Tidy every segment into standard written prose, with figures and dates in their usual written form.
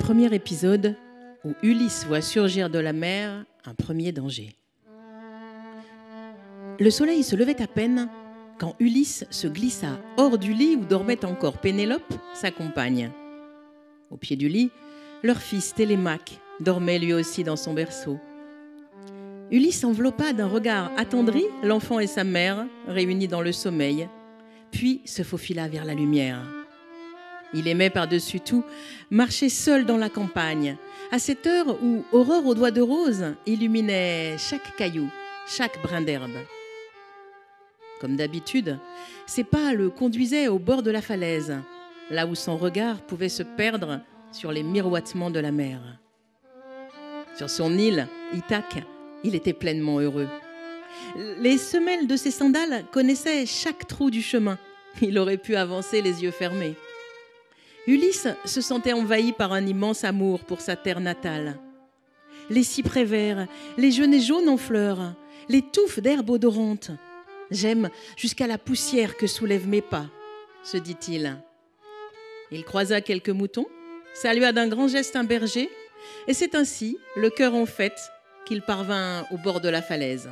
premier épisode où Ulysse voit surgir de la mer un premier danger. Le soleil se levait à peine quand Ulysse se glissa hors du lit où dormait encore Pénélope, sa compagne. Au pied du lit, leur fils Télémaque dormait lui aussi dans son berceau. Ulysse enveloppa d'un regard attendri l'enfant et sa mère, réunis dans le sommeil, puis se faufila vers la lumière. Il aimait par-dessus tout marcher seul dans la campagne, à cette heure où Aurore aux doigts de rose illuminait chaque caillou, chaque brin d'herbe. Comme d'habitude, ses pas le conduisaient au bord de la falaise, là où son regard pouvait se perdre sur les miroitements de la mer. Sur son île, Ithaque, il était pleinement heureux. Les semelles de ses sandales connaissaient chaque trou du chemin. Il aurait pu avancer les yeux fermés. Ulysse se sentait envahi par un immense amour pour sa terre natale. Les cyprès verts, les genêts jaunes en fleurs, les touffes d'herbes odorantes. J'aime jusqu'à la poussière que soulèvent mes pas, se dit-il. Il croisa quelques moutons, salua d'un grand geste un berger, et c'est ainsi, le cœur en fête, qu'il parvint au bord de la falaise.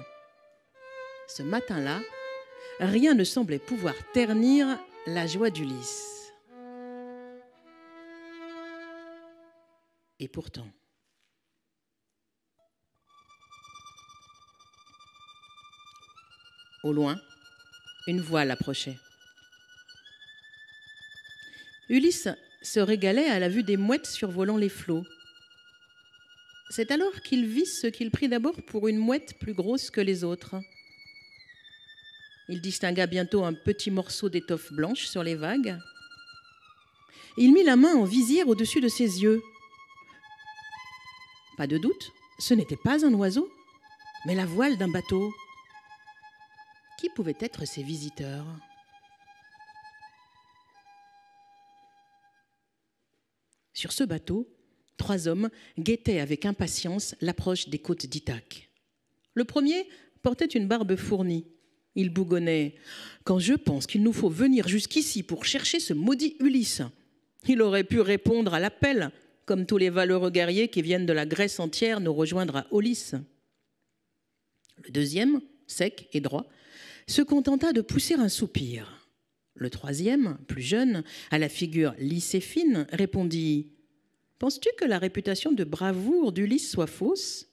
Ce matin-là, rien ne semblait pouvoir ternir la joie d'Ulysse. Et pourtant, au loin, une voile approchait. Ulysse se régalait à la vue des mouettes survolant les flots. C'est alors qu'il vit ce qu'il prit d'abord pour une mouette plus grosse que les autres. Il distingua bientôt un petit morceau d'étoffe blanche sur les vagues. Il mit la main en visière au-dessus de ses yeux. Pas de doute, ce n'était pas un oiseau, mais la voile d'un bateau. Qui pouvaient être ces visiteurs ? Sur ce bateau, 3 hommes guettaient avec impatience l'approche des côtes d'Ithaque. Le premier portait une barbe fournie. Il bougonnait « Quand je pense qu'il nous faut venir jusqu'ici pour chercher ce maudit Ulysse !» Il aurait pu répondre à l'appel, comme tous les valeureux guerriers qui viennent de la Grèce entière nous rejoindre à Aulis. Le deuxième, sec et droit, se contenta de pousser un soupir. Le troisième, plus jeune, à la figure lisse et fine, répondit « Penses-tu que la réputation de bravoure d'Ulysse soit fausse ?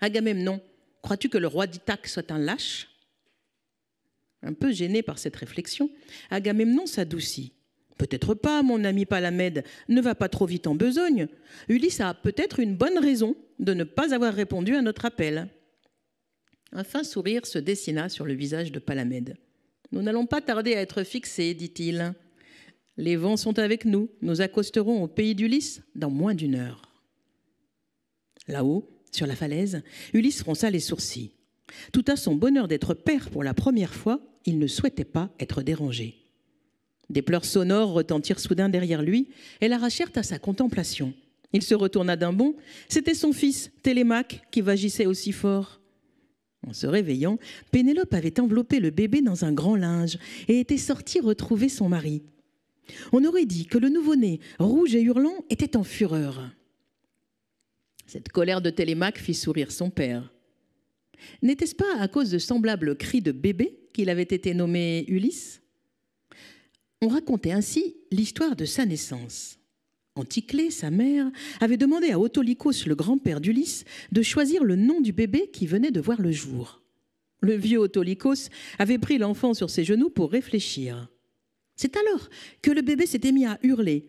Agamemnon, crois-tu que le roi d'Ithaque soit un lâche ?» Un peu gêné par cette réflexion, Agamemnon s'adoucit. « Peut-être pas, mon ami Palamède, ne va pas trop vite en besogne. Ulysse a peut-être une bonne raison de ne pas avoir répondu à notre appel. » Un fin sourire se dessina sur le visage de Palamède. « Nous n'allons pas tarder à être fixés, dit-il. Les vents sont avec nous. Nous accosterons au pays d'Ulysse dans moins d'1 heure. » Là-haut, sur la falaise, Ulysse fronça les sourcils. Tout à son bonheur d'être père pour la première fois, il ne souhaitait pas être dérangé. Des pleurs sonores retentirent soudain derrière lui et l'arrachèrent à sa contemplation. Il se retourna d'un bond. C'était son fils, Télémaque, qui vagissait aussi fort. En se réveillant, Pénélope avait enveloppé le bébé dans un grand linge et était sortie retrouver son mari. On aurait dit que le nouveau-né, rouge et hurlant, était en fureur. Cette colère de Télémaque fit sourire son père. N'était-ce pas à cause de semblables cris de bébé qu'il avait été nommé Ulysse ? On racontait ainsi l'histoire de sa naissance. Anticlée, sa mère, avait demandé à Autolycos, le grand-père d'Ulysse, de choisir le nom du bébé qui venait de voir le jour. Le vieux Autolycos avait pris l'enfant sur ses genoux pour réfléchir. C'est alors que le bébé s'était mis à hurler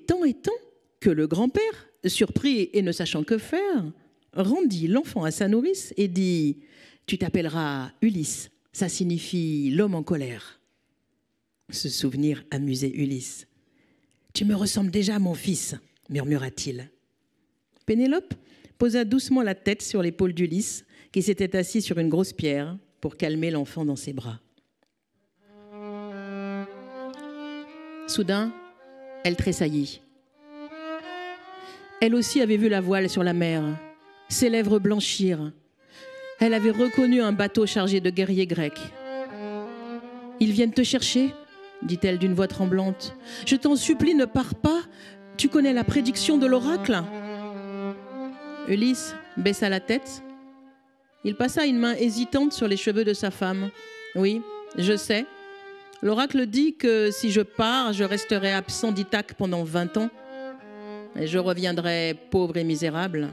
tant et tant que le grand-père, surpris et ne sachant que faire, rendit l'enfant à sa nourrice et dit « Tu t'appelleras Ulysse, ça signifie l'homme en colère. » Ce souvenir amusait Ulysse. « Tu me ressembles déjà, mon fils, » murmura-t-il. Pénélope posa doucement la tête sur l'épaule d'Ulysse, qui s'était assis sur une grosse pierre pour calmer l'enfant dans ses bras. Soudain, elle tressaillit. Elle aussi avait vu la voile sur la mer. Ses lèvres blanchirent. Elle avait reconnu un bateau chargé de guerriers grecs. « Ils viennent te chercher ?» dit-elle d'une voix tremblante. « Je t'en supplie, ne pars pas. Tu connais la prédiction de l'oracle » Ulysse baissa la tête. Il passa une main hésitante sur les cheveux de sa femme. « Oui, je sais. L'oracle dit que si je pars, je resterai absent d'Ithaque pendant 20 ans et je reviendrai pauvre et misérable. »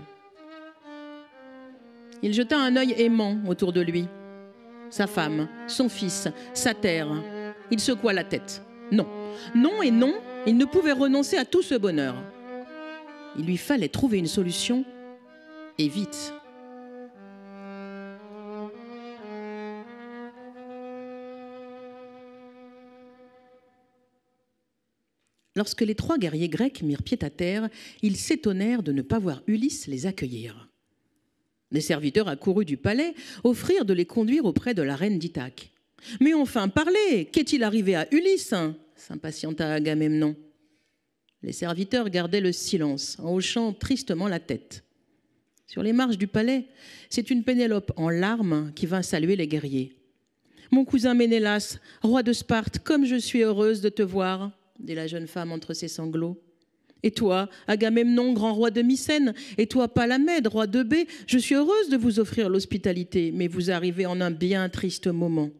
Il jeta un œil aimant autour de lui. Sa femme, son fils, sa terre. Il secoua la tête. Non, non et non, il ne pouvait renoncer à tout ce bonheur. Il lui fallait trouver une solution, et vite. Lorsque les 3 guerriers grecs mirent pied à terre, ils s'étonnèrent de ne pas voir Ulysse les accueillir. Les serviteurs accourus du palais offrirent de les conduire auprès de la reine d'Ithaque. « Mais enfin, parlez, qu'est-il arrivé à Ulysse ?» s'impatienta Agamemnon. Les serviteurs gardaient le silence, en hochant tristement la tête. Sur les marches du palais, c'est une Pénélope en larmes qui vint saluer les guerriers. « Mon cousin Ménélas, roi de Sparte, comme je suis heureuse de te voir !» dit la jeune femme entre ses sanglots. « Et toi, Agamemnon, grand roi de Mycène, et toi, Palamède, roi de Bé, je suis heureuse de vous offrir l'hospitalité, mais vous arrivez en un bien triste moment.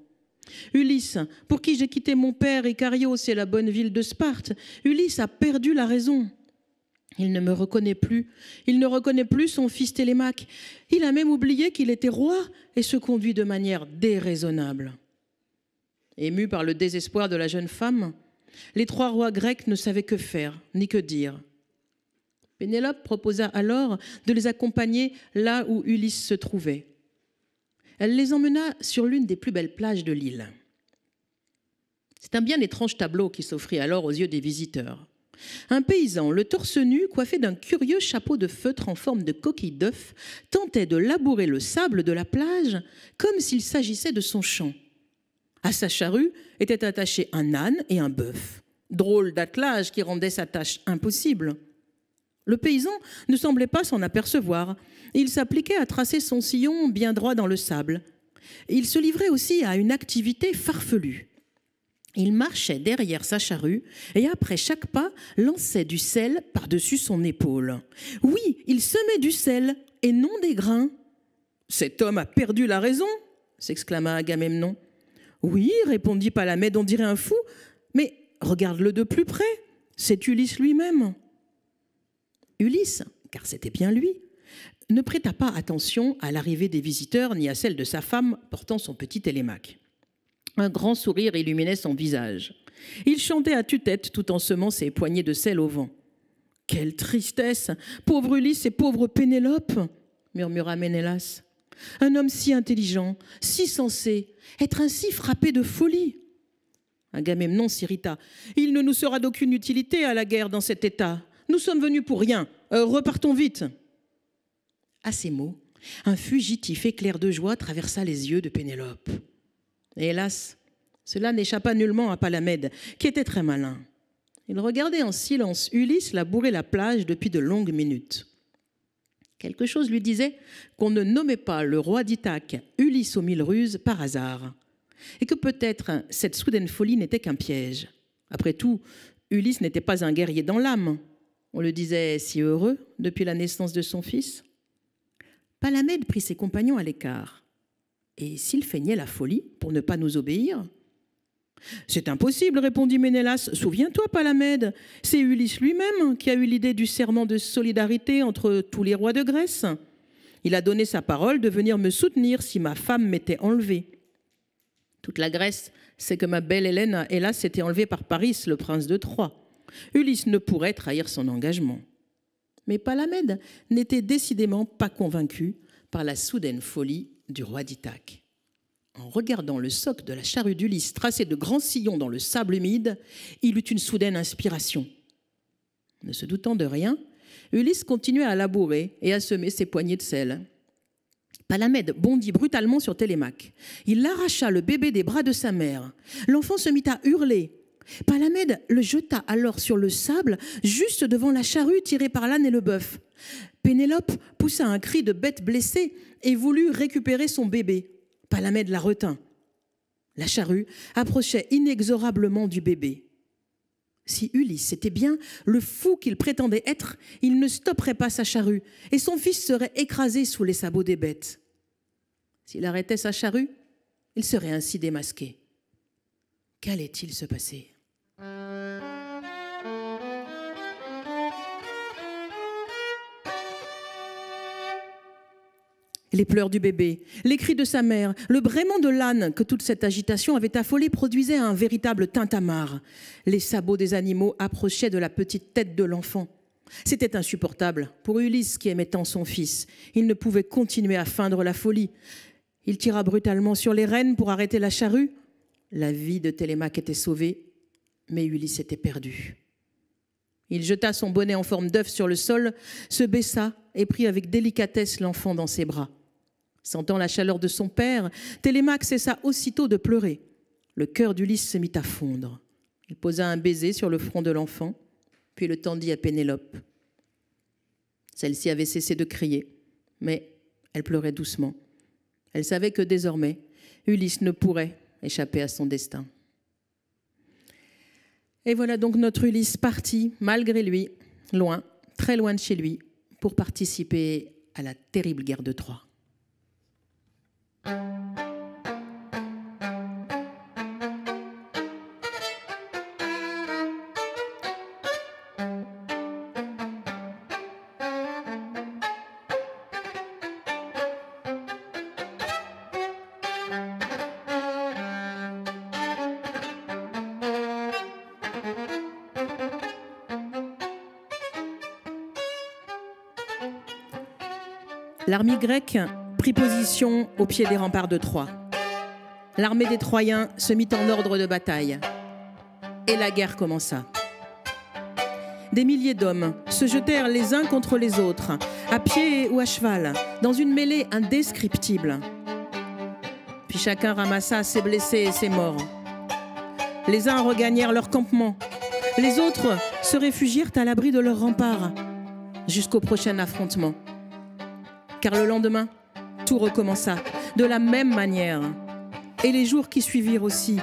Ulysse, pour qui j'ai quitté mon père et Carios et la bonne ville de Sparte, Ulysse a perdu la raison. Il ne me reconnaît plus, il ne reconnaît plus son fils Télémaque. Il a même oublié qu'il était roi et se conduit de manière déraisonnable. » Émus par le désespoir de la jeune femme, les 3 rois grecs ne savaient que faire, ni que dire. Pénélope proposa alors de les accompagner là où Ulysse se trouvait. Elle les emmena sur l'une des plus belles plages de l'île. C'est un bien étrange tableau qui s'offrit alors aux yeux des visiteurs. Un paysan, le torse nu, coiffé d'un curieux chapeau de feutre en forme de coquille d'œuf, tentait de labourer le sable de la plage comme s'il s'agissait de son champ. À sa charrue étaient attachés un âne et un bœuf. Drôle d'attelage qui rendait sa tâche impossible. Le paysan ne semblait pas s'en apercevoir. Il s'appliquait à tracer son sillon bien droit dans le sable. Il se livrait aussi à une activité farfelue. Il marchait derrière sa charrue et après chaque pas, lançait du sel par-dessus son épaule. Oui, il semait du sel et non des grains. « Cet homme a perdu la raison !» s'exclama Agamemnon. « Oui, répondit Palamède, on dirait un fou, mais regarde-le de plus près, c'est Ulysse lui-même. » Ulysse, car c'était bien lui, ne prêta pas attention à l'arrivée des visiteurs ni à celle de sa femme portant son petit Télémaque. Un grand sourire illuminait son visage. Il chantait à tue-tête tout en semant ses poignées de sel au vent. « Quelle tristesse, pauvre Ulysse et pauvre Pénélope !» murmura Ménélas. « Un homme si intelligent, si sensé, être ainsi frappé de folie !» Agamemnon s'irrita. « Il ne nous sera d'aucune utilité à la guerre dans cet état. Nous sommes venus pour rien. Repartons vite. » À ces mots, un fugitif éclair de joie traversa les yeux de Pénélope. Et hélas, cela n'échappa nullement à Palamède, qui était très malin. Il regardait en silence Ulysse labourer la plage depuis de longues minutes. Quelque chose lui disait qu'on ne nommait pas le roi d'Ithaque Ulysse aux 1000 ruses par hasard, et que peut-être cette soudaine folie n'était qu'un piège. Après tout, Ulysse n'était pas un guerrier dans l'âme. On le disait si heureux depuis la naissance de son fils. Palamède prit ses compagnons à l'écart. Et s'il feignait la folie pour ne pas nous obéir ? « C'est impossible, répondit Ménélas. Souviens-toi, Palamède, c'est Ulysse lui-même qui a eu l'idée du serment de solidarité entre tous les rois de Grèce. Il a donné sa parole de venir me soutenir si ma femme m'était enlevée. Toute la Grèce sait que ma belle Hélène a hélas été enlevée par Paris, le prince de Troie. Ulysse ne pourrait trahir son engagement. » Mais Palamède n'était décidément pas convaincu par la soudaine folie du roi d'Ithaque. En regardant le soc de la charrue d'Ulysse tracé de grands sillons dans le sable humide, il eut une soudaine inspiration. Ne se doutant de rien, Ulysse continuait à labourer et à semer ses poignées de sel. Palamède bondit brutalement sur Télémaque. Il arracha le bébé des bras de sa mère. L'enfant se mit à hurler. Palamède le jeta alors sur le sable, juste devant la charrue tirée par l'âne et le bœuf. Pénélope poussa un cri de bête blessée et voulut récupérer son bébé. Palamède la retint. La charrue approchait inexorablement du bébé. Si Ulysse était bien le fou qu'il prétendait être, il ne stopperait pas sa charrue et son fils serait écrasé sous les sabots des bêtes. S'il arrêtait sa charrue, il serait ainsi démasqué. Qu'allait-il se passer ? Les pleurs du bébé, les cris de sa mère, le braiement de l'âne que toute cette agitation avait affolé produisait un véritable tintamarre. Les sabots des animaux approchaient de la petite tête de l'enfant. C'était insupportable pour Ulysse qui aimait tant son fils. Il ne pouvait continuer à feindre la folie. Il tira brutalement sur les rênes pour arrêter la charrue. La vie de Télémaque était sauvée, mais Ulysse était perdu. Il jeta son bonnet en forme d'œuf sur le sol, se baissa et prit avec délicatesse l'enfant dans ses bras. Sentant la chaleur de son père, Télémaque cessa aussitôt de pleurer. Le cœur d'Ulysse se mit à fondre. Il posa un baiser sur le front de l'enfant, puis le tendit à Pénélope. Celle-ci avait cessé de crier, mais elle pleurait doucement. Elle savait que désormais, Ulysse ne pourrait échapper à son destin. Et voilà donc notre Ulysse parti, malgré lui, loin, très loin de chez lui, pour participer à la terrible guerre de Troie. L'armée grecque prit position au pied des remparts de Troie. L'armée des Troyens se mit en ordre de bataille. Et la guerre commença. Des milliers d'hommes se jetèrent les uns contre les autres, à pied ou à cheval, dans une mêlée indescriptible. Puis chacun ramassa ses blessés et ses morts. Les uns regagnèrent leur campement, les autres se réfugièrent à l'abri de leurs remparts, jusqu'au prochain affrontement. Car le lendemain, tout recommença de la même manière. Et les jours qui suivirent aussi,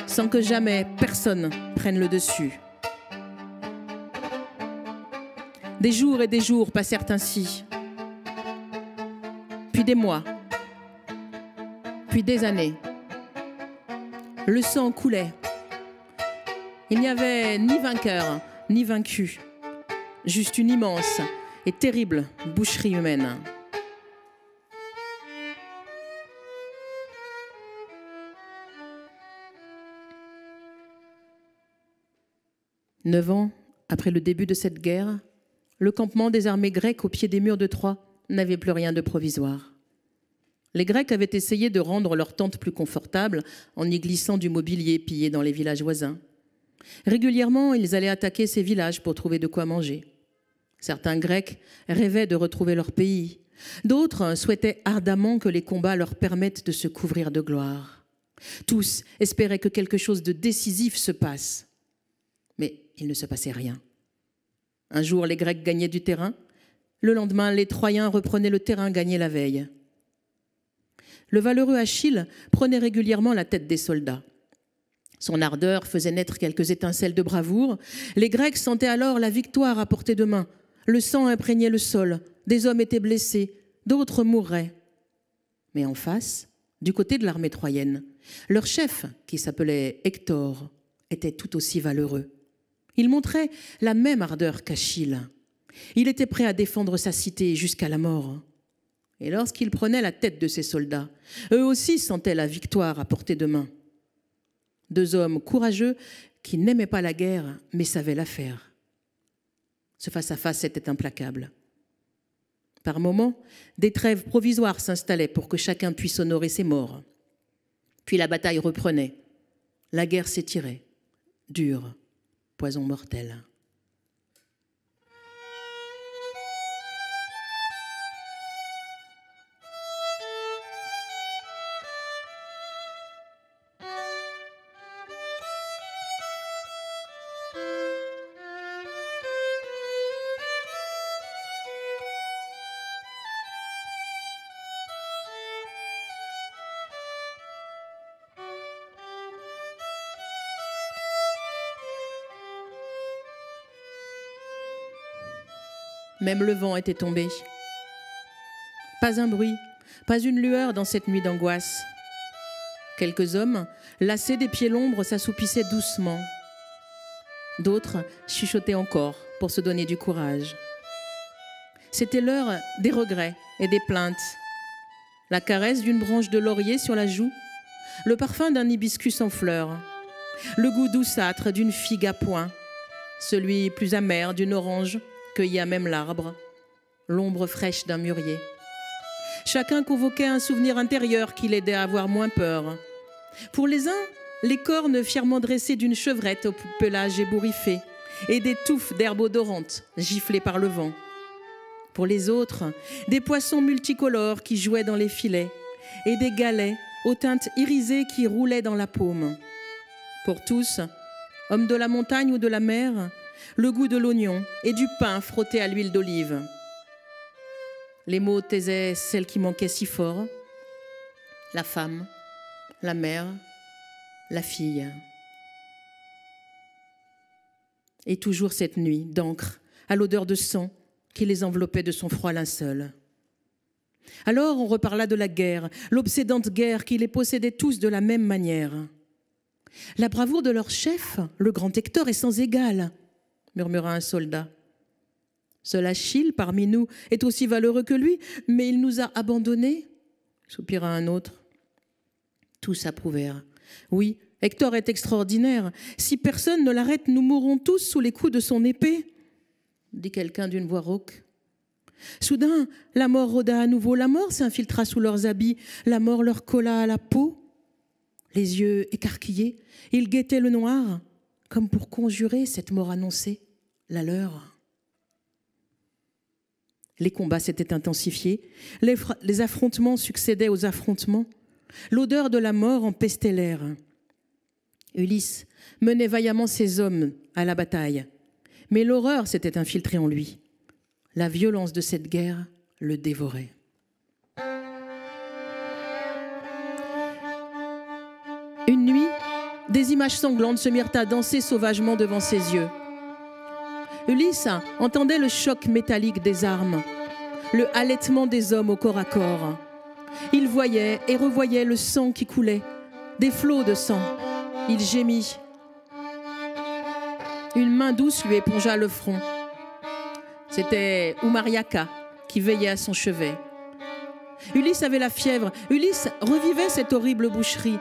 sans que jamais personne prenne le dessus. Des jours et des jours passèrent ainsi. Puis des mois. Puis des années. Le sang coulait. Il n'y avait ni vainqueur, ni vaincu. Juste une immense et terrible boucherie humaine. 9 ans après le début de cette guerre, le campement des armées grecques au pied des murs de Troie n'avait plus rien de provisoire. Les Grecs avaient essayé de rendre leurs tentes plus confortables en y glissant du mobilier pillé dans les villages voisins. Régulièrement, ils allaient attaquer ces villages pour trouver de quoi manger. Certains Grecs rêvaient de retrouver leur pays. D'autres souhaitaient ardemment que les combats leur permettent de se couvrir de gloire. Tous espéraient que quelque chose de décisif se passe. Mais il ne se passait rien. Un jour, les Grecs gagnaient du terrain. Le lendemain, les Troyens reprenaient le terrain gagné la veille. Le valeureux Achille prenait régulièrement la tête des soldats. Son ardeur faisait naître quelques étincelles de bravoure. Les Grecs sentaient alors la victoire à portée de main. Le sang imprégnait le sol. Des hommes étaient blessés, d'autres mourraient. Mais en face, du côté de l'armée troyenne, leur chef, qui s'appelait Hector, était tout aussi valeureux. Il montrait la même ardeur qu'Achille. Il était prêt à défendre sa cité jusqu'à la mort. Et lorsqu'il prenait la tête de ses soldats, eux aussi sentaient la victoire à portée de main. 2 hommes courageux qui n'aimaient pas la guerre, mais savaient la faire. Ce face-à-face était implacable. Par moments, des trêves provisoires s'installaient pour que chacun puisse honorer ses morts. Puis la bataille reprenait. La guerre s'étirait. Dure, poison mortel. Même le vent était tombé. Pas un bruit, pas une lueur dans cette nuit d'angoisse. Quelques hommes, lassés des pieds l'ombre, s'assoupissaient doucement. D'autres chuchotaient encore pour se donner du courage. C'était l'heure des regrets et des plaintes. La caresse d'une branche de laurier sur la joue, le parfum d'un hibiscus en fleurs, le goût douceâtre d'une figue à point, celui plus amer d'une orange cueillie à même l'arbre, l'ombre fraîche d'un mûrier. Chacun convoquait un souvenir intérieur qui l'aidait à avoir moins peur. Pour les uns, les cornes fièrement dressées d'une chevrette au pelage ébouriffé et des touffes d'herbes odorantes giflées par le vent. Pour les autres, des poissons multicolores qui jouaient dans les filets et des galets aux teintes irisées qui roulaient dans la paume. Pour tous, hommes de la montagne ou de la mer, le goût de l'oignon et du pain frotté à l'huile d'olive. Les mots taisaient celle qui manquait si fort, la femme, la mère, la fille. Et toujours cette nuit d'encre, à l'odeur de sang, qui les enveloppait de son froid linceul. Alors on reparla de la guerre, l'obsédante guerre qui les possédait tous de la même manière. La bravoure de leur chef, le grand Hector, est sans égal, murmura un soldat. Seul Achille, parmi nous, est aussi valeureux que lui, mais il nous a abandonnés, soupira un autre. Tous approuvèrent. Oui, Hector est extraordinaire. Si personne ne l'arrête, nous mourrons tous sous les coups de son épée, dit quelqu'un d'une voix rauque. Soudain, la mort rôda à nouveau. La mort s'infiltra sous leurs habits. La mort leur colla à la peau. Les yeux écarquillés, ils guettaient le noir, comme pour conjurer cette mort annoncée, la leur. Les combats s'étaient intensifiés, les affrontements succédaient aux affrontements. L'odeur de la mort empestait l'air. Ulysse menait vaillamment ses hommes à la bataille, mais l'horreur s'était infiltrée en lui. La violence de cette guerre le dévorait. Une nuit, des images sanglantes se mirent à danser sauvagement devant ses yeux. Ulysse entendait le choc métallique des armes, le halètement des hommes au corps à corps. Il voyait et revoyait le sang qui coulait, des flots de sang. Il gémit. Une main douce lui épongea le front. C'était Oumariaka qui veillait à son chevet. Ulysse avait la fièvre. Ulysse revivait cette horrible boucherie.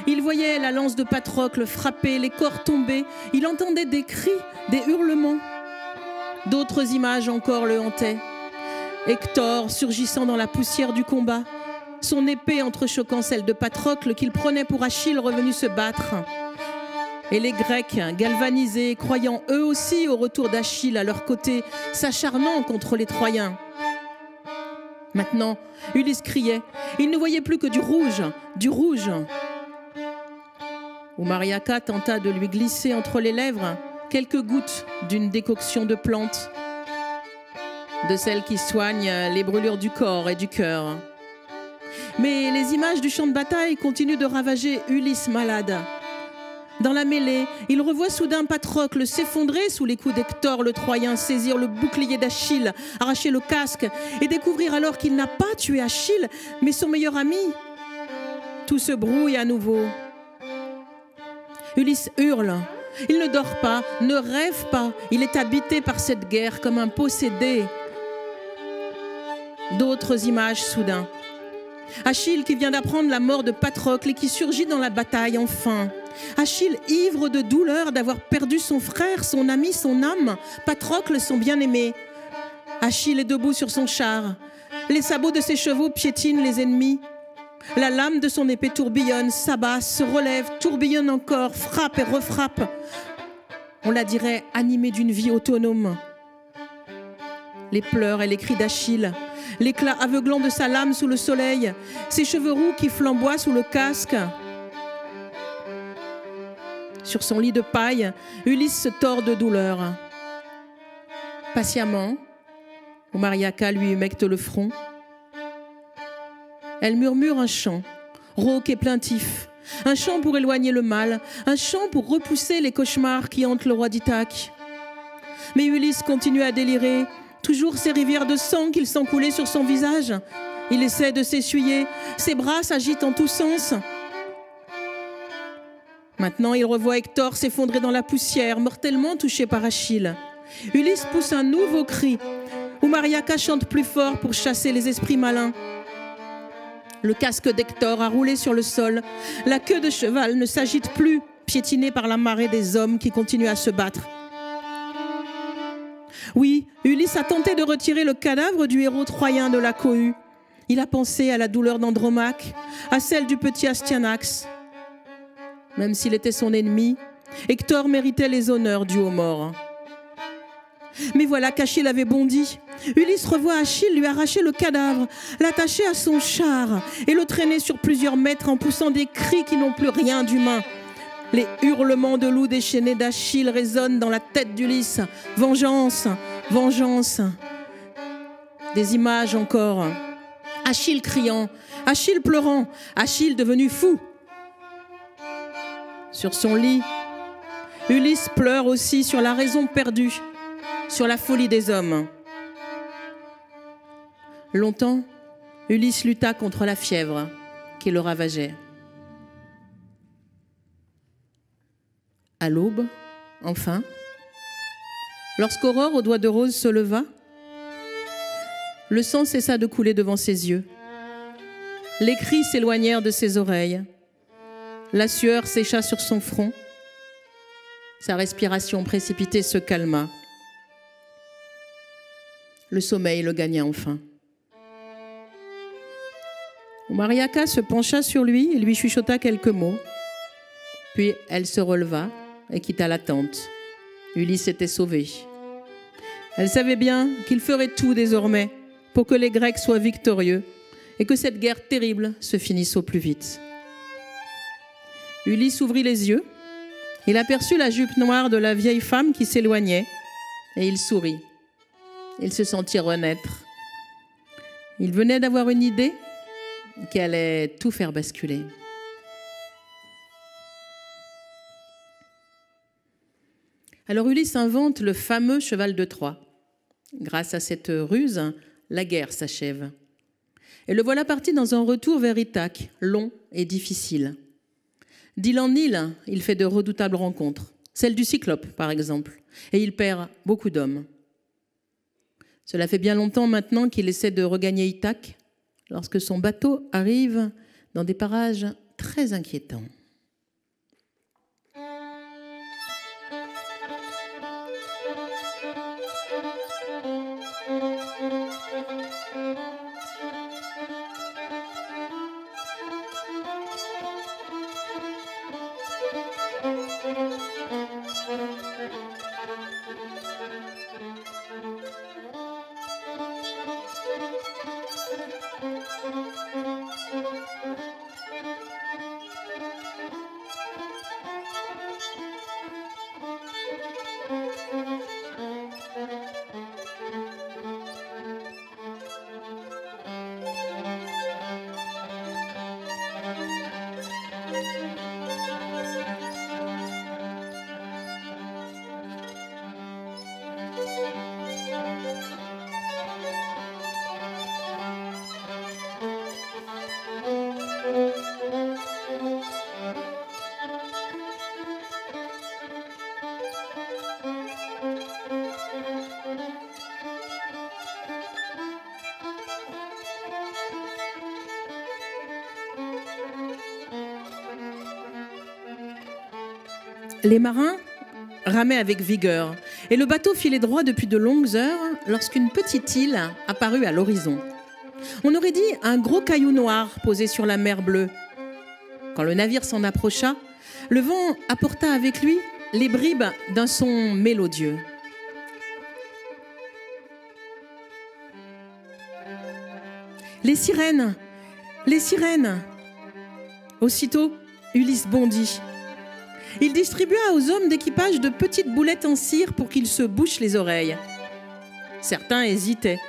Il voyait la lance de Patrocle frapper, les corps tomber. Il entendait des cris, des hurlements. D'autres images encore le hantaient. Hector surgissant dans la poussière du combat, son épée entrechoquant celle de Patrocle qu'il prenait pour Achille revenu se battre. Et les Grecs, galvanisés, croyant eux aussi au retour d'Achille à leur côté, s'acharnant contre les Troyens. Maintenant, Ulysse criait. Il ne voyait plus que du rouge, du rouge. Oumariaka tenta de lui glisser entre les lèvres quelques gouttes d'une décoction de plantes, de celles qui soignent les brûlures du corps et du cœur. Mais les images du champ de bataille continuent de ravager Ulysse malade. Dans la mêlée, il revoit soudain Patrocle s'effondrer sous les coups d'Hector le Troyen, saisir le bouclier d'Achille, arracher le casque et découvrir alors qu'il n'a pas tué Achille, mais son meilleur ami. Tout se brouille à nouveau. Ulysse hurle. Il ne dort pas, ne rêve pas. Il est habité par cette guerre comme un possédé. D'autres images soudain. Achille qui vient d'apprendre la mort de Patrocle et qui surgit dans la bataille enfin. Achille ivre de douleur d'avoir perdu son frère, son ami, son âme, Patrocle son bien-aimé. Achille est debout sur son char. Les sabots de ses chevaux piétinent les ennemis. La lame de son épée tourbillonne, s'abat, se relève, tourbillonne encore, frappe et refrappe. On la dirait animée d'une vie autonome. Les pleurs et les cris d'Achille, l'éclat aveuglant de sa lame sous le soleil, ses cheveux roux qui flamboient sous le casque. Sur son lit de paille, Ulysse se tord de douleur. Patiemment, Oumariaka lui humecte le front. Elle murmure un chant, rauque et plaintif, un chant pour éloigner le mal, un chant pour repousser les cauchemars qui hantent le roi d'Ithaque. Mais Ulysse continue à délirer. toujours ces rivières de sang qu'il sent couler sur son visage. Il essaie de s'essuyer, ses bras s'agitent en tous sens. Maintenant, il revoit Hector s'effondrer dans la poussière, mortellement touché par Achille. Ulysse pousse un nouveau cri, où Mariaca chante plus fort pour chasser les esprits malins. Le casque d'Hector a roulé sur le sol. La queue de cheval ne s'agite plus, piétinée par la marée des hommes qui continuent à se battre. Oui, Ulysse a tenté de retirer le cadavre du héros troyen de la cohue. Il a pensé à la douleur d'Andromaque, à celle du petit Astyanax. Même s'il était son ennemi, Hector méritait les honneurs dus aux morts. Mais voilà qu'Achille avait bondi. Ulysse revoit Achille lui arracher le cadavre, l'attacher à son char et le traîner sur plusieurs mètres en poussant des cris qui n'ont plus rien d'humain. Les hurlements de loup déchaînés d'Achille résonnent dans la tête d'Ulysse. Vengeance, vengeance. Des images encore. Achille criant, Achille pleurant, Achille devenu fou. Sur son lit, Ulysse pleure aussi sur la raison perdue, sur la folie des hommes. Longtemps, Ulysse lutta contre la fièvre qui le ravageait. À l'aube, enfin, lorsqu'Aurore aux doigts de rose se leva, le sang cessa de couler devant ses yeux. Les cris s'éloignèrent de ses oreilles. La sueur sécha sur son front. Sa respiration précipitée se calma. Le sommeil le gagna enfin. Mariaca se pencha sur lui et lui chuchota quelques mots. Puis elle se releva et quitta la tente. Ulysse était sauvé. Elle savait bien qu'il ferait tout désormais pour que les Grecs soient victorieux et que cette guerre terrible se finisse au plus vite. Ulysse ouvrit les yeux. Il aperçut la jupe noire de la vieille femme qui s'éloignait et il sourit. Il se sentit renaître. Il venait d'avoir une idée qui allait tout faire basculer. Alors Ulysse invente le fameux cheval de Troie. Grâce à cette ruse, la guerre s'achève. Et le voilà parti dans un retour vers Ithaque, long et difficile. D'île en île, il fait de redoutables rencontres, celle du Cyclope par exemple, et il perd beaucoup d'hommes. Cela fait bien longtemps maintenant qu'il essaie de regagner Ithaque, lorsque son bateau arrive dans des parages très inquiétants. Les marins ramaient avec vigueur et le bateau filait droit depuis de longues heures lorsqu'une petite île apparut à l'horizon. On aurait dit un gros caillou noir posé sur la mer bleue. Quand le navire s'en approcha, le vent apporta avec lui les bribes d'un son mélodieux. Les sirènes! Les sirènes! Aussitôt, Ulysse bondit. Il distribua aux hommes d'équipage de petites boulettes en cire pour qu'ils se bouchent les oreilles. Certains hésitaient.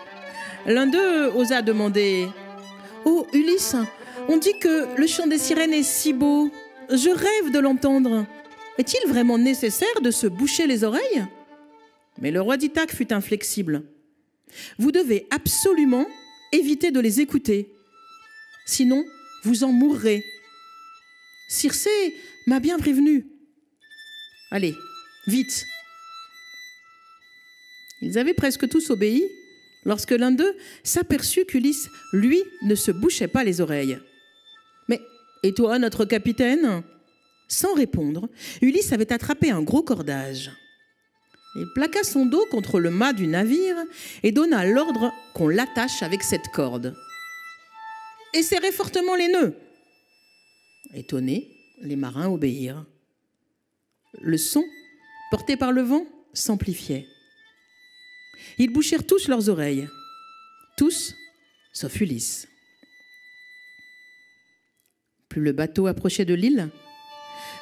L'un d'eux osa demander « Oh, Ulysse, on dit que le chant des sirènes est si beau. Je rêve de l'entendre. Est-il vraiment nécessaire de se boucher les oreilles ?» Mais le roi d'Ithaque fut inflexible. Vous devez absolument éviter de les écouter. Sinon, vous en mourrez. Circé m'a bien prévenu. Allez, vite. » Ils avaient presque tous obéi lorsque l'un d'eux s'aperçut qu'Ulysse, lui, ne se bouchait pas les oreilles. « Mais, et toi, notre capitaine ?» Sans répondre, Ulysse avait attrapé un gros cordage. Il plaqua son dos contre le mât du navire et donna l'ordre qu'on l'attache avec cette corde. « Et serrez fortement les nœuds !» Étonnés, les marins obéirent. Le son, porté par le vent, s'amplifiait. Ils bouchèrent tous leurs oreilles. Tous, sauf Ulysse. Plus le bateau approchait de l'île,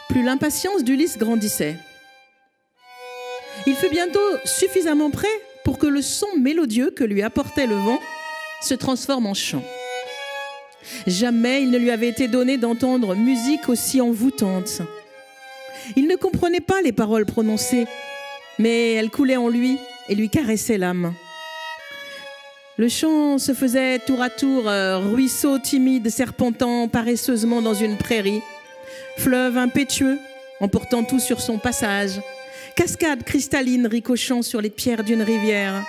plus l'impatience d'Ulysse grandissait. Il fut bientôt suffisamment près pour que le son mélodieux que lui apportait le vent se transforme en chant. Jamais il ne lui avait été donné d'entendre musique aussi envoûtante. Il ne comprenait pas les paroles prononcées, mais elles coulaient en lui et lui caressaient l'âme. Le chant se faisait tour à tour ruisseau timide serpentant paresseusement dans une prairie, fleuve impétueux emportant tout sur son passage, cascade cristalline ricochant sur les pierres d'une rivière.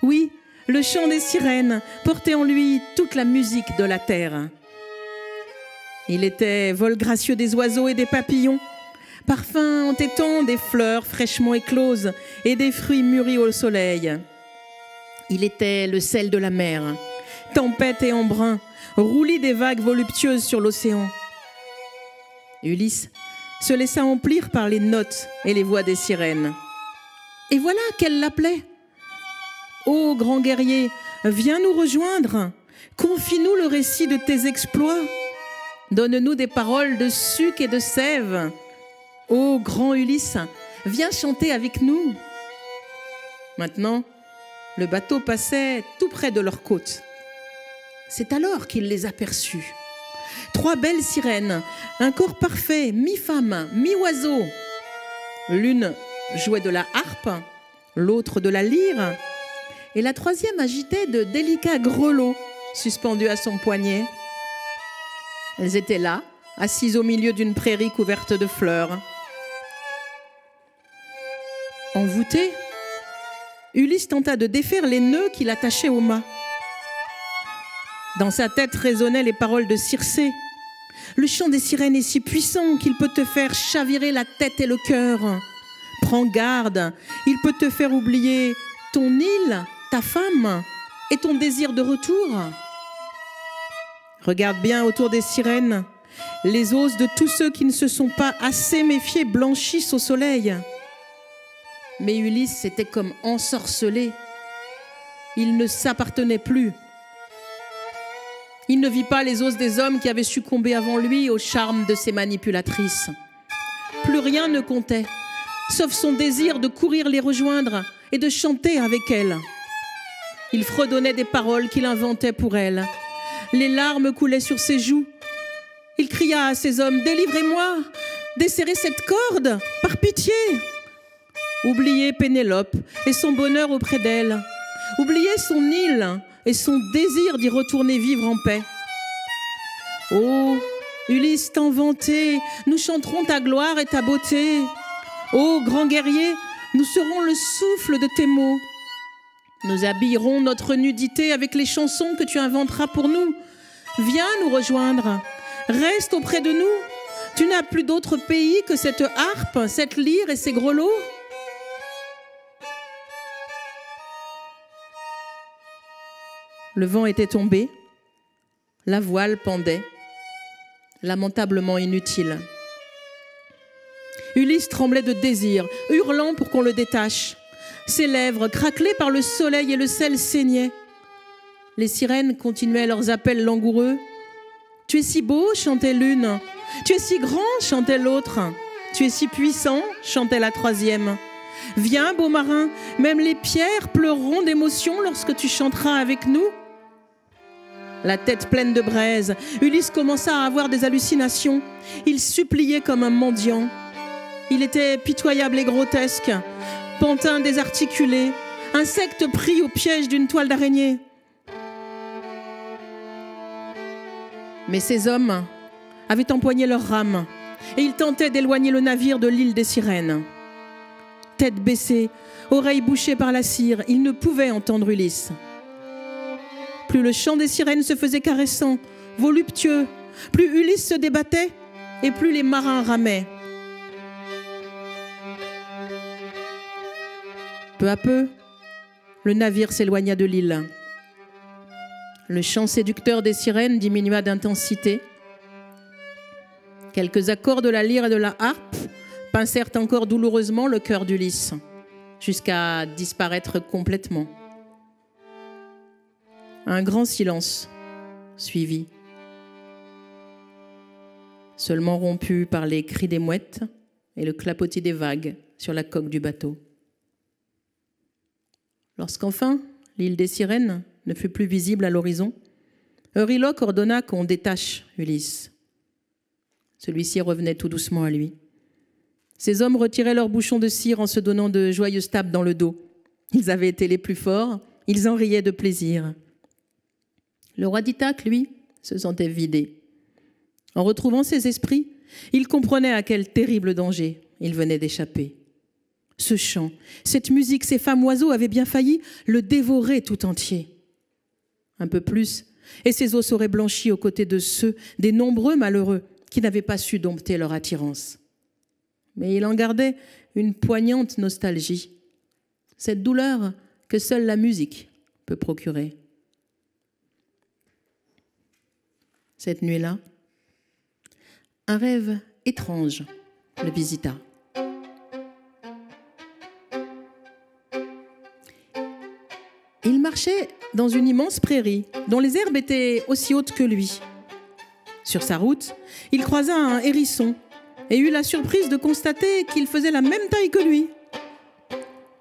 Oui, le chant des sirènes portait en lui toute la musique de la terre. Il était vol gracieux des oiseaux et des papillons, parfum entêtant des fleurs fraîchement écloses et des fruits mûris au soleil. Il était le sel de la mer, tempête et embrun, roulis des vagues voluptueuses sur l'océan. Ulysse se laissa emplir par les notes et les voix des sirènes. Et voilà qu'elle l'appelait. « Ô grand guerrier, viens nous rejoindre, confie-nous le récit de tes exploits, donne-nous des paroles de suc et de sève. Ô grand Ulysse, viens chanter avec nous. » Maintenant, le bateau passait tout près de leur côte. C'est alors qu'il les aperçut. 3 belles sirènes, un corps parfait, mi-femme, mi-oiseau. L'une jouait de la harpe, l'autre de la lyre, et la troisième agitait de délicats grelots suspendus à son poignet. Elles étaient là, assises au milieu d'une prairie couverte de fleurs. Envoûté, Ulysse tenta de défaire les nœuds qui l'attachaient au mât. Dans sa tête résonnaient les paroles de Circé. Le chant des sirènes est si puissant qu'il peut te faire chavirer la tête et le cœur. Prends garde, il peut te faire oublier ton île, ta femme et ton désir de retour. Regarde bien autour des sirènes. Les os de tous ceux qui ne se sont pas assez méfiés blanchissent au soleil. Mais Ulysse était comme ensorcelé. Il ne s'appartenait plus. Il ne vit pas les os des hommes qui avaient succombé avant lui au charme de ces manipulatrices. Plus rien ne comptait, sauf son désir de courir les rejoindre et de chanter avec elles. Il fredonnait des paroles qu'il inventait pour elles. Les larmes coulaient sur ses joues. Il cria à ces hommes « Délivrez-moi! Desserrez cette corde! Par pitié !» Oubliez Pénélope et son bonheur auprès d'elle. Oubliez son île et son désir d'y retourner vivre en paix. Oh, Ulysse tant vanté, nous chanterons ta gloire et ta beauté. Oh, grand guerrier, nous serons le souffle de tes mots. Nous habillerons notre nudité avec les chansons que tu inventeras pour nous. Viens nous rejoindre, reste auprès de nous. Tu n'as plus d'autre pays que cette harpe, cette lyre et ces grelots. Le vent était tombé, la voile pendait, lamentablement inutile. Ulysse tremblait de désir, hurlant pour qu'on le détache. Ses lèvres, craquelées par le soleil et le sel, saignaient. Les sirènes continuaient leurs appels langoureux. « Tu es si beau » chantait l'une. « Tu es si grand » chantait l'autre. « Tu es si puissant » chantait la troisième. « Viens, beau marin, même les pierres pleureront d'émotion lorsque tu chanteras avec nous. » La tête pleine de braise, Ulysse commença à avoir des hallucinations. Il suppliait comme un mendiant. Il était pitoyable et grotesque, pantin désarticulé, insecte pris au piège d'une toile d'araignée. Mais ces hommes avaient empoigné leurs rames et ils tentaient d'éloigner le navire de l'île des sirènes. Tête baissée, oreilles bouchées par la cire, ils ne pouvaient entendre Ulysse. Plus le chant des sirènes se faisait caressant, voluptueux, plus Ulysse se débattait et plus les marins ramaient. Peu à peu, le navire s'éloigna de l'île. Le chant séducteur des sirènes diminua d'intensité. Quelques accords de la lyre et de la harpe pincèrent encore douloureusement le cœur d'Ulysse, jusqu'à disparaître complètement. Un grand silence suivit, seulement rompu par les cris des mouettes et le clapotis des vagues sur la coque du bateau. Lorsqu'enfin l'île des sirènes ne fut plus visible à l'horizon, Euryloque ordonna qu'on détache Ulysse. Celui-ci revenait tout doucement à lui. Ces hommes retiraient leurs bouchons de cire en se donnant de joyeuses tapes dans le dos. Ils avaient été les plus forts, ils en riaient de plaisir. Le roi d'Ithaque, lui, se sentait vidé. En retrouvant ses esprits, il comprenait à quel terrible danger il venait d'échapper. Ce chant, cette musique, ces femmes oiseaux avaient bien failli le dévorer tout entier. Un peu plus, et ses os auraient blanchi aux côtés de ceux, des nombreux malheureux, qui n'avaient pas su dompter leur attirance. Mais il en gardait une poignante nostalgie, cette douleur que seule la musique peut procurer. Cette nuit-là, un rêve étrange le visita. Il marchait dans une immense prairie dont les herbes étaient aussi hautes que lui. Sur sa route, il croisa un hérisson et eut la surprise de constater qu'il faisait la même taille que lui.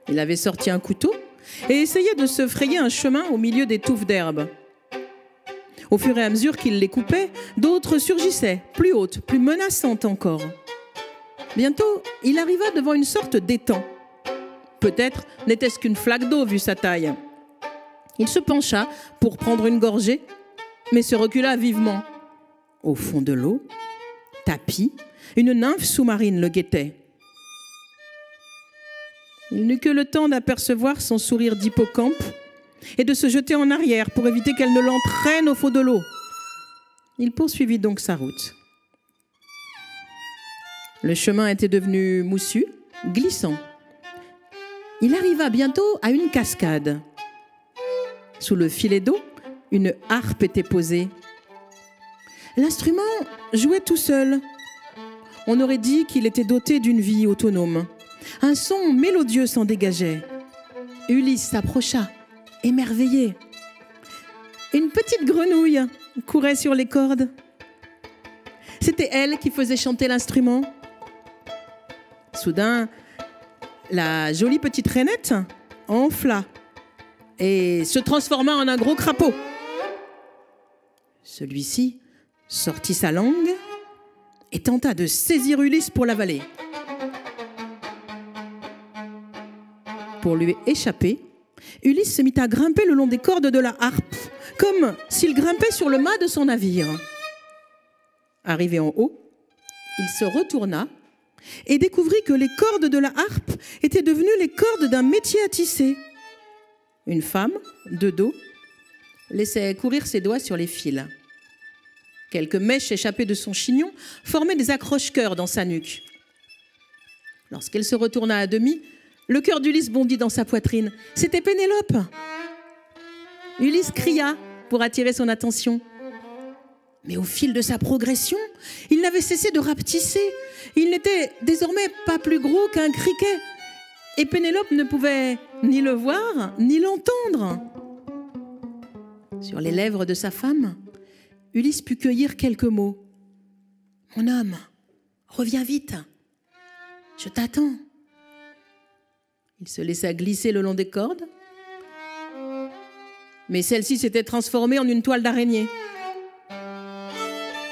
Il avait sorti un couteau et essayait de se frayer un chemin au milieu des touffes d'herbe. Au fur et à mesure qu'il les coupait, d'autres surgissaient, plus hautes, plus menaçantes encore. Bientôt, il arriva devant une sorte d'étang. Peut-être n'était-ce qu'une flaque d'eau vu sa taille. Il se pencha pour prendre une gorgée, mais se recula vivement. Au fond de l'eau, tapie, une nymphe sous-marine le guettait. Il n'eut que le temps d'apercevoir son sourire d'hippocampe et de se jeter en arrière pour éviter qu'elle ne l'entraîne au fond de l'eau. Il poursuivit donc sa route. Le chemin était devenu moussu, glissant. Il arriva bientôt à une cascade. Sous le filet d'eau, une harpe était posée. L'instrument jouait tout seul. On aurait dit qu'il était doté d'une vie autonome. Un son mélodieux s'en dégageait. Ulysse s'approcha, émerveillé. Une petite grenouille courait sur les cordes. C'était elle qui faisait chanter l'instrument. Soudain, la jolie petite rainette enfla et se transforma en un gros crapaud. Celui-ci sortit sa langue et tenta de saisir Ulysse pour l'avaler. Pour lui échapper, Ulysse se mit à grimper le long des cordes de la harpe, comme s'il grimpait sur le mât de son navire. Arrivé en haut, il se retourna et découvrit que les cordes de la harpe étaient devenues les cordes d'un métier à tisser. Une femme, de dos, laissait courir ses doigts sur les fils. Quelques mèches échappées de son chignon formaient des accroche-cœurs dans sa nuque. Lorsqu'elle se retourna à demi, le cœur d'Ulysse bondit dans sa poitrine. C'était Pénélope. Ulysse cria pour attirer son attention. Mais au fil de sa progression, il n'avait cessé de rapetisser. Il n'était désormais pas plus gros qu'un criquet. Et Pénélope ne pouvait ni le voir, ni l'entendre. Sur les lèvres de sa femme, Ulysse put cueillir quelques mots. « Mon homme, reviens vite. Je t'attends. » Il se laissa glisser le long des cordes, mais celle-ci s'était transformée en une toile d'araignée.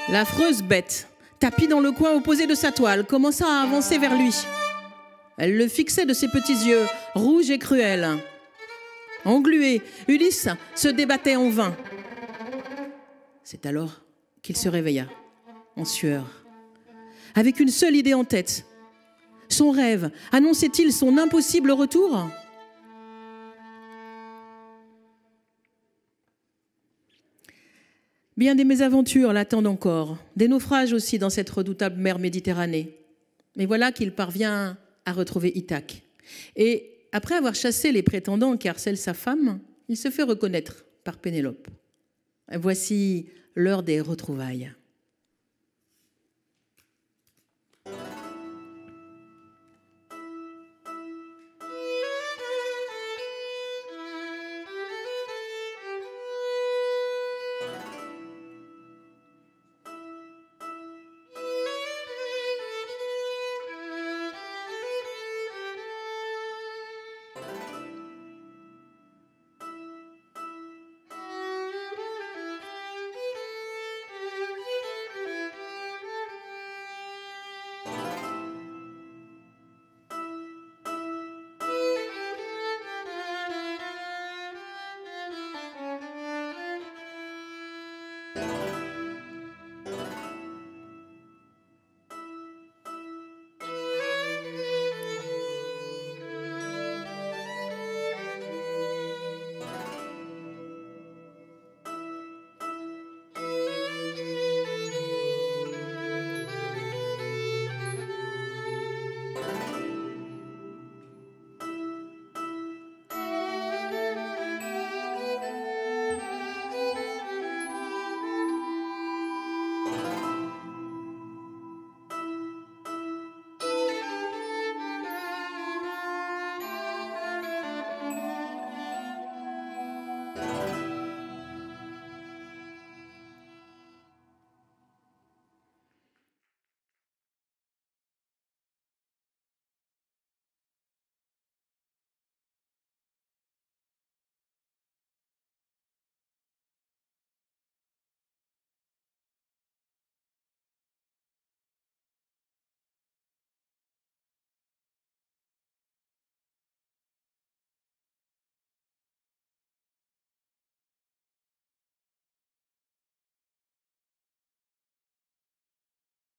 L'affreuse bête, tapie dans le coin opposé de sa toile, commença à avancer vers lui. Elle le fixait de ses petits yeux, rouges et cruels. Englué, Ulysse se débattait en vain. C'est alors qu'il se réveilla, en sueur, avec une seule idée en tête. Son rêve annonçait-il son impossible retour ? Bien des mésaventures l'attendent encore, des naufrages aussi dans cette redoutable mer Méditerranée. Mais voilà qu'il parvient à retrouver Ithaque. Et après avoir chassé les prétendants qui harcèlent sa femme, il se fait reconnaître par Pénélope. Voici l'heure des retrouvailles.